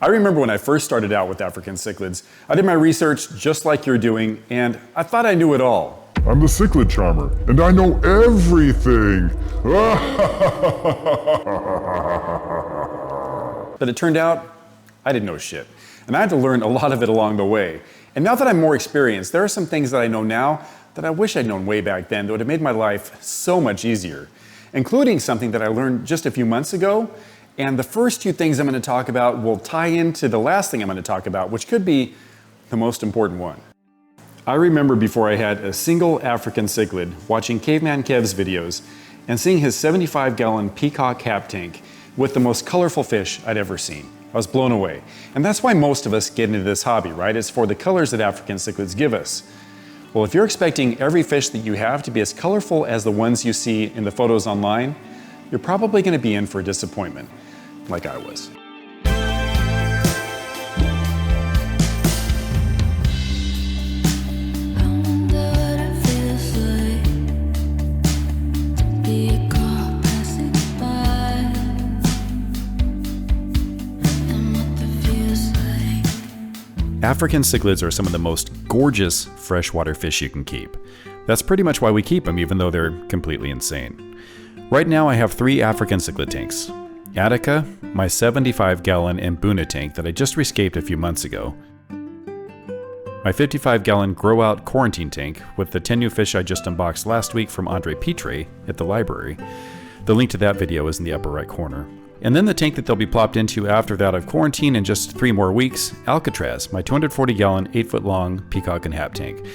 I remember when I first started out with African cichlids, I did my research just like you're doing, and I thought I knew it all. I'm the Cichlid Charmer, and I know everything! But it turned out, I didn't know shit. And I had to learn a lot of it along the way. And now that I'm more experienced, there are some things that I know now that I wish I'd known way back then that would have made my life so much easier, including something that I learned just a few months ago. And the first two things I'm going to talk about will tie into the last thing I'm going to talk about, which could be the most important one. I remember before I had a single African cichlid watching Caveman Kev's videos and seeing his 75-gallon peacock cap tank with the most colorful fish I'd ever seen. I was blown away. And that's why most of us get into this hobby, right? It's for the colors that African cichlids give us. Well, if you're expecting every fish that you have to be as colorful as the ones you see in the photos online, you're probably going to be in for a disappointment, like I was. African cichlids are some of the most gorgeous freshwater fish you can keep. That's pretty much why we keep them, even though they're completely insane. Right now I have 3 African cichlid tanks. Attica, my 75-gallon Mbuna tank that I just rescaped a few months ago. My 55-gallon Grow Out quarantine tank with the 10 new fish I just unboxed last week from Andre Pitre at the library. The link to that video is in the upper right corner. And then the tank that they'll be plopped into after that of quarantine in just 3 more weeks, Alcatraz, my 240-gallon, 8-foot-long peacock and hap tank.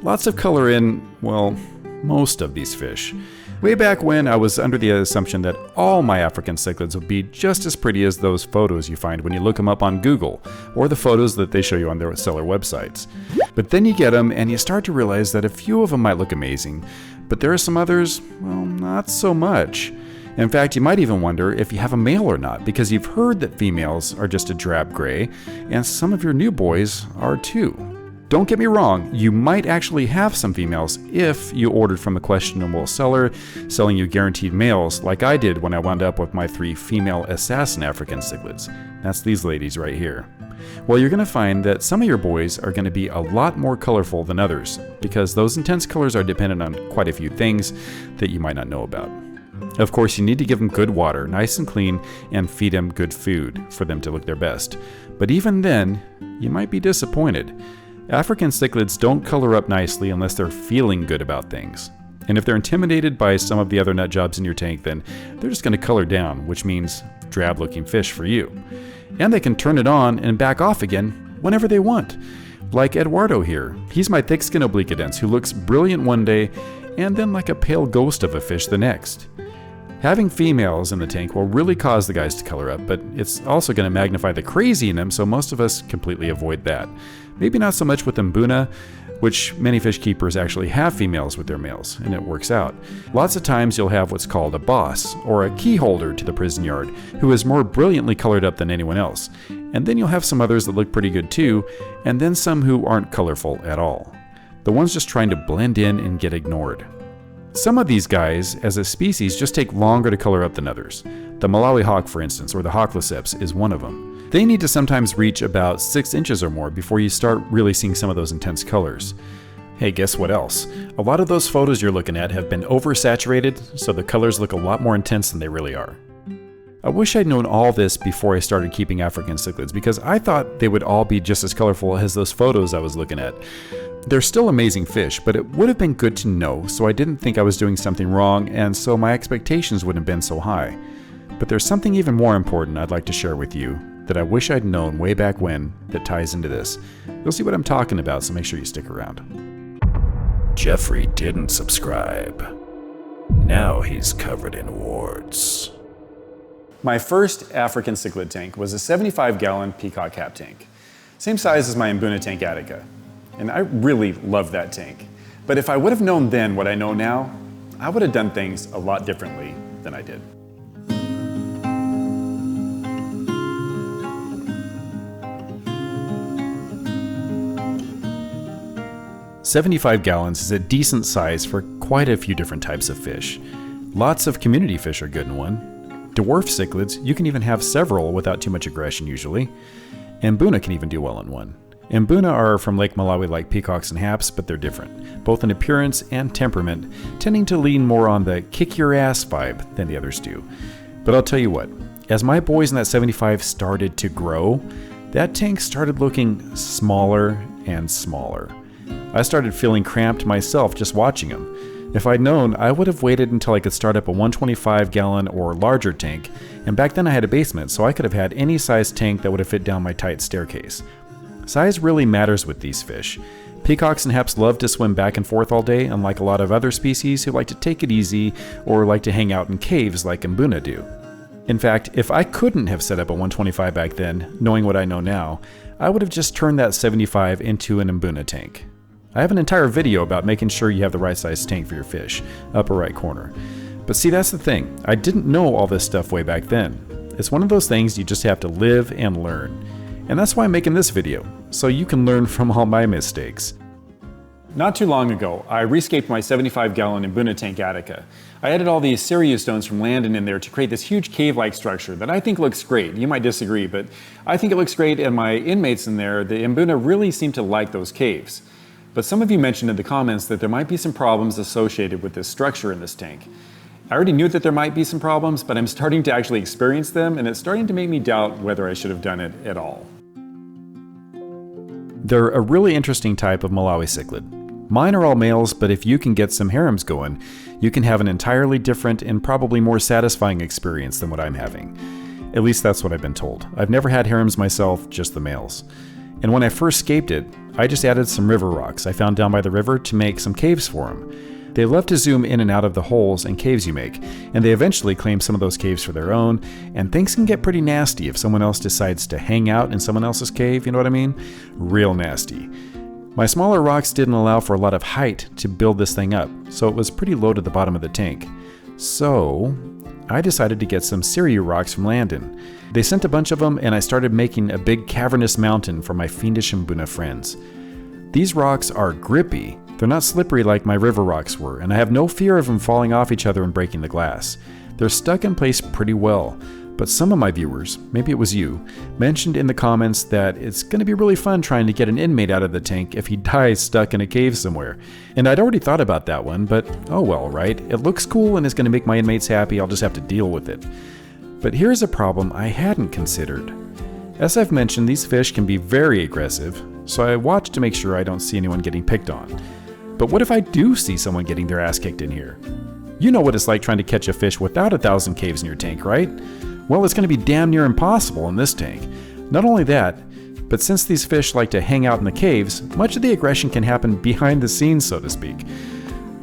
Lots of color in, well, most of these fish. Way back when, I was under the assumption that all my African cichlids would be just as pretty as those photos you find when you look them up on Google, or the photos that they show you on their seller websites. But then you get them, and you start to realize that a few of them might look amazing, but there are some others, well, not so much. In fact, you might even wonder if you have a male or not, because you've heard that females are just a drab gray, and some of your new boys are too. Don't get me wrong, you might actually have some females if you ordered from a questionable seller selling you guaranteed males, like I did when I wound up with my 3 female assassin African cichlids. That's these ladies right here. Well, you're going to find that some of your boys are going to be a lot more colorful than others, because those intense colors are dependent on quite a few things that you might not know about. Of course, you need to give them good water, nice and clean, and feed them good food for them to look their best. But even then, you might be disappointed. African cichlids don't color up nicely unless they're feeling good about things. And if they're intimidated by some of the other nut jobs in your tank, then they're just going to color down, which means drab-looking fish for you. And they can turn it on and back off again whenever they want. Like Eduardo here. He's my thick-skinned obliquidens who looks brilliant one day and then like a pale ghost of a fish the next. Having females in the tank will really cause the guys to color up, but it's also going to magnify the crazy in them, so most of us completely avoid that. Maybe not so much with Mbuna, which many fish keepers actually have females with their males, and it works out. Lots of times you'll have what's called a boss, or a key holder to the prison yard, who is more brilliantly colored up than anyone else. And then you'll have some others that look pretty good too, and then some who aren't colorful at all. The ones just trying to blend in and get ignored. Some of these guys, as a species, just take longer to color up than others. The Malawi hawk, for instance, or the hawkliceps, is one of them. They need to sometimes reach about 6 inches or more before you start really seeing some of those intense colors. Hey, guess what else? A lot of those photos you're looking at have been oversaturated, so the colors look a lot more intense than they really are. I wish I'd known all this before I started keeping African cichlids, because I thought they would all be just as colorful as those photos I was looking at. They're still amazing fish, but it would have been good to know, so I didn't think I was doing something wrong, and so my expectations wouldn't have been so high. But there's something even more important I'd like to share with you that I wish I'd known way back when that ties into this. You'll see what I'm talking about, so make sure you stick around. Jeffrey didn't subscribe. Now he's covered in warts. My first African cichlid tank was a 75-gallon peacock cap tank. Same size as my Mbuna tank Attica. And I really loved that tank. But if I would have known then what I know now, I would have done things a lot differently than I did. "75 gallons is a decent size for quite a few different types of fish. Lots of community fish are good in one. dwarf cichlids, you can even have several without too much aggression usually. Mbuna can even do well in one. Mbuna are from Lake Malawi like peacocks and haps, but they're different, both in appearance and temperament, tending to lean more on the kick your ass vibe than the others do. But I'll tell you what, as my boys in that 75 started to grow, that tank started looking smaller and smaller. I started feeling cramped myself just watching them. If I'd known, I would have waited until I could start up a 125 gallon or larger tank, and back then I had a basement, so I could have had any size tank that would have fit down my tight staircase. Size really matters with these fish. Peacocks and haps love to swim back and forth all day, unlike a lot of other species who like to take it easy or like to hang out in caves like Mbuna do. In fact, if I couldn't have set up a 125 back then, knowing what I know now, I would have just turned that 75 into an Mbuna tank. I have an entire video about making sure you have the right size tank for your fish, upper right corner. But see, that's the thing. I didn't know all this stuff way back then. It's one of those things you just have to live and learn. And that's why I'm making this video, so you can learn from all my mistakes. Not too long ago, I rescaped my 75-gallon Mbuna tank Attica. I added all these Sirius stones from Landon in there to create this huge cave-like structure that I think looks great. You might disagree, but I think it looks great, and my inmates in there, the Mbuna, really seem to like those caves. But some of you mentioned in the comments that there might be some problems associated with this structure in this tank. I already knew that there might be some problems, but I'm starting to actually experience them, and it's starting to make me doubt whether I should have done it at all. They're a really interesting type of Malawi cichlid. Mine are all males, but if you can get some harems going, you can have an entirely different and probably more satisfying experience than what I'm having. At least that's what I've been told. I've never had harems myself, just the males. And when I first scaped it, I just added some river rocks I found down by the river to make some caves for them. They love to zoom in and out of the holes and caves you make, and they eventually claim some of those caves for their own, and things can get pretty nasty if someone else decides to hang out in someone else's cave, you know what I mean? Real nasty. My smaller rocks didn't allow for a lot of height to build this thing up, so it was pretty low to the bottom of the tank. So I decided to get some Sirius rocks from Landon. They sent a bunch of them, and I started making a big cavernous mountain for my fiendish Mbuna friends. These rocks are grippy. They're not slippery like my river rocks were, and I have no fear of them falling off each other and breaking the glass. They're stuck in place pretty well, but some of my viewers, maybe it was you, mentioned in the comments that it's going to be really fun trying to get an inmate out of the tank if he dies stuck in a cave somewhere. And I'd already thought about that one, but oh well, right? It looks cool and is going to make my inmates happy, I'll just have to deal with it. But here's a problem I hadn't considered. As I've mentioned, these fish can be very aggressive, so I watch to make sure I don't see anyone getting picked on. But what if I do see someone getting their ass kicked in here? You know what it's like trying to catch a fish without 1,000 caves in your tank, right? Well, it's going to be damn near impossible in this tank. Not only that, but since these fish like to hang out in the caves, much of the aggression can happen behind the scenes, so to speak.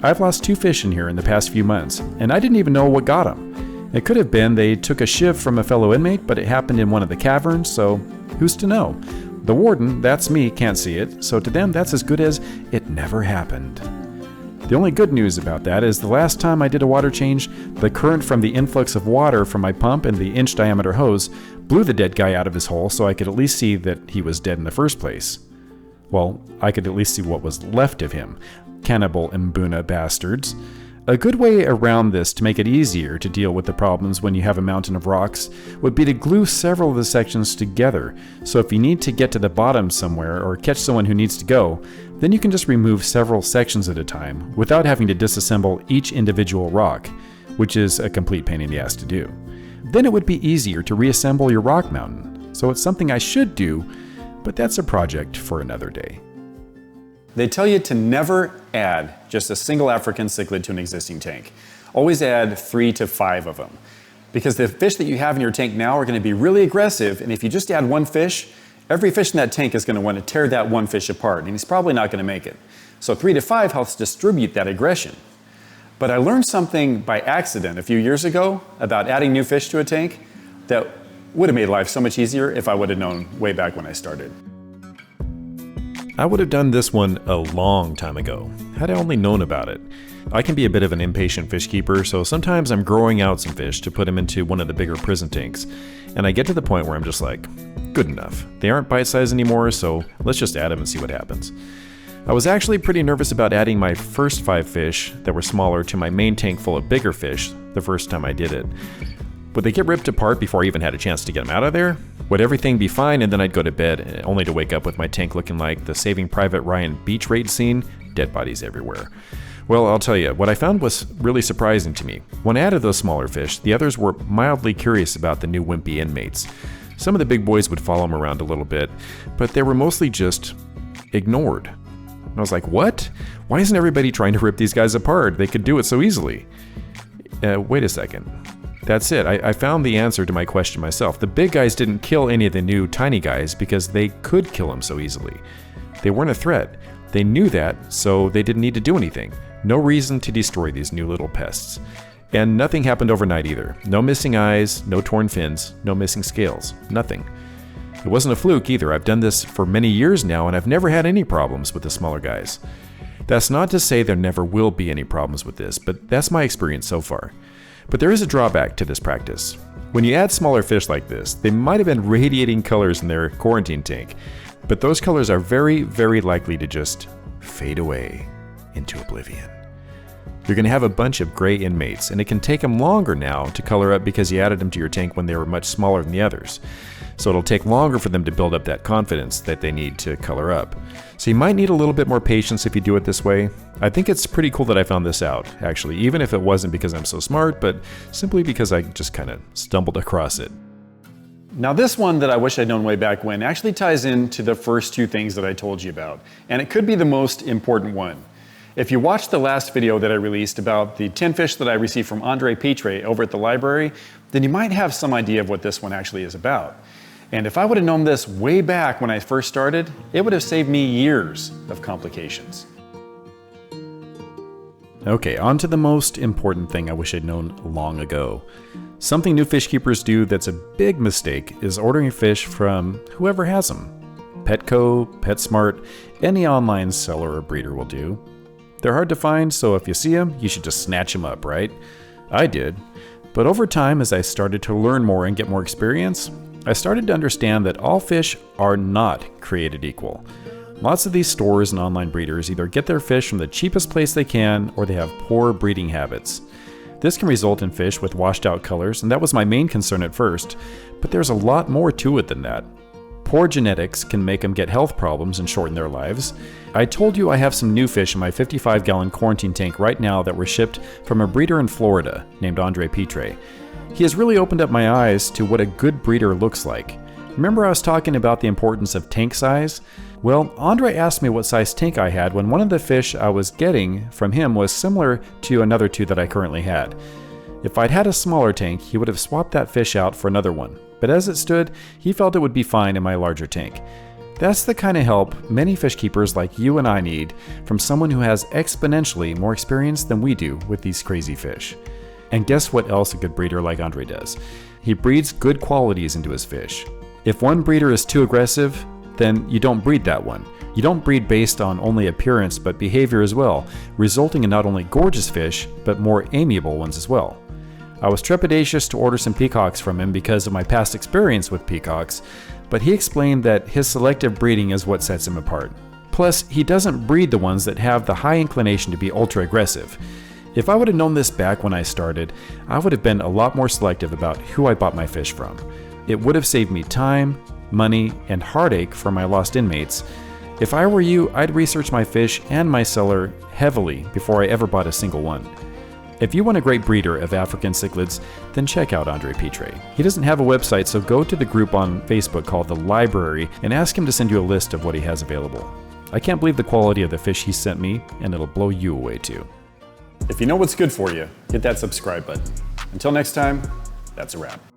I've lost 2 fish in here in the past few months, and I didn't even know what got them. It could have been they took a shiv from a fellow inmate, but it happened in one of the caverns, so who's to know? The warden, that's me, can't see it, so to them that's as good as it never happened. The only good news about that is the last time I did a water change, the current from the influx of water from my pump and the inch diameter hose blew the dead guy out of his hole, so I could at least see that he was dead in the first place. Well, I could at least see what was left of him. Cannibal Mbuna bastards. A good way around this to make it easier to deal with the problems when you have a mountain of rocks would be to glue several of the sections together, so if you need to get to the bottom somewhere or catch someone who needs to go, then you can just remove several sections at a time without having to disassemble each individual rock, which is a complete pain in the ass to do. Then it would be easier to reassemble your rock mountain, so it's something I should do, but that's a project for another day. They tell you to never add just a single African cichlid to an existing tank. Always add 3 to 5 of them. Because the fish that you have in your tank now are going to be really aggressive, and if you just add one fish, every fish in that tank is going to want to tear that one fish apart, and he's probably not going to make it. So 3 to 5 helps distribute that aggression. But I learned something by accident a few years ago about adding new fish to a tank that would have made life so much easier if I would have known way back when I started. I would have done this one a long time ago, had I only known about it. I can be a bit of an impatient fish keeper, so sometimes I'm growing out some fish to put them into one of the bigger prison tanks, and I get to the point where I'm just like, good enough. They aren't bite-sized anymore, so let's just add them and see what happens. I was actually pretty nervous about adding my first 5 fish that were smaller to my main tank full of bigger fish the first time I did it. Would they get ripped apart before I even had a chance to get them out of there? Would everything be fine and then I'd go to bed, only to wake up with my tank looking like the Saving Private Ryan beach raid scene? Dead bodies everywhere. Well, I'll tell you, what I found was really surprising to me. When I added those smaller fish, the others were mildly curious about the new wimpy inmates. Some of the big boys would follow them around a little bit, but they were mostly just ignored. And I was like, what? Why isn't everybody trying to rip these guys apart? They could do it so easily. Wait a second. That's it. I found the answer to my question myself. The big guys didn't kill any of the new tiny guys because they could kill them so easily. They weren't a threat. They knew that, so they didn't need to do anything. No reason to destroy these new little pests. And nothing happened overnight either. No missing eyes, no torn fins, no missing scales. Nothing. It wasn't a fluke either. I've done this for many years now, and I've never had any problems with the smaller guys. That's not to say there never will be any problems with this, but that's my experience so far. But there is a drawback to this practice. When you add smaller fish like this, they might have been radiating colors in their quarantine tank, but those colors are very, very likely to just fade away into oblivion. You're going to have a bunch of gray inmates, and it can take them longer now to color up because you added them to your tank when they were much smaller than the others. So it'll take longer for them to build up that confidence that they need to color up. So you might need a little bit more patience if you do it this way. I think it's pretty cool that I found this out, actually, even if it wasn't because I'm so smart, but simply because I just kind of stumbled across it. Now this one that I wish I'd known way back when actually ties into the first two things that I told you about, and it could be the most important one. If you watched the last video that I released about the 10 fish that I received from Andre Petre over at the library, then you might have some idea of what this one actually is about. And if I would have known this way back when I first started, it would have saved me years of complications. Okay, on to the most important thing I wish I'd known long ago. Something new fish keepers do that's a big mistake is ordering fish from whoever has them. Petco, PetSmart, any online seller or breeder will do. They're hard to find, so if you see them, you should just snatch them up, right? I did. But over time, as I started to learn more and get more experience, I started to understand that all fish are not created equal. Lots of these stores and online breeders either get their fish from the cheapest place they can, or they have poor breeding habits. This can result in fish with washed out colors, and that was my main concern at first, but there's a lot more to it than that. Poor genetics can make them get health problems and shorten their lives. I told you I have some new fish in my 55-gallon quarantine tank right now that were shipped from a breeder in Florida named Andre Petre. He has really opened up my eyes to what a good breeder looks like. Remember I was talking about the importance of tank size? Well, Andre asked me what size tank I had when one of the fish I was getting from him was similar to another two that I currently had. If I'd had a smaller tank, he would have swapped that fish out for another one. But as it stood, he felt it would be fine in my larger tank. That's the kind of help many fish keepers like you and I need from someone who has exponentially more experience than we do with these crazy fish. And guess what else a good breeder like Andre does? He breeds good qualities into his fish. If one breeder is too aggressive, then you don't breed that one. You don't breed based on only appearance but behavior as well, resulting in not only gorgeous fish, but more amiable ones as well. I was trepidatious to order some peacocks from him because of my past experience with peacocks, but he explained that his selective breeding is what sets him apart. Plus, he doesn't breed the ones that have the high inclination to be ultra aggressive. If I would have known this back when I started, I would have been a lot more selective about who I bought my fish from. It would have saved me time, money, and heartache for my lost inmates. If I were you, I'd research my fish and my seller heavily before I ever bought a single one. If you want a great breeder of African cichlids, then check out Andre Petre. He doesn't have a website, so go to the group on Facebook called The Library and ask him to send you a list of what he has available. I can't believe the quality of the fish he sent me, and it'll blow you away too. If you know what's good for you, hit that subscribe button. Until next time, that's a wrap.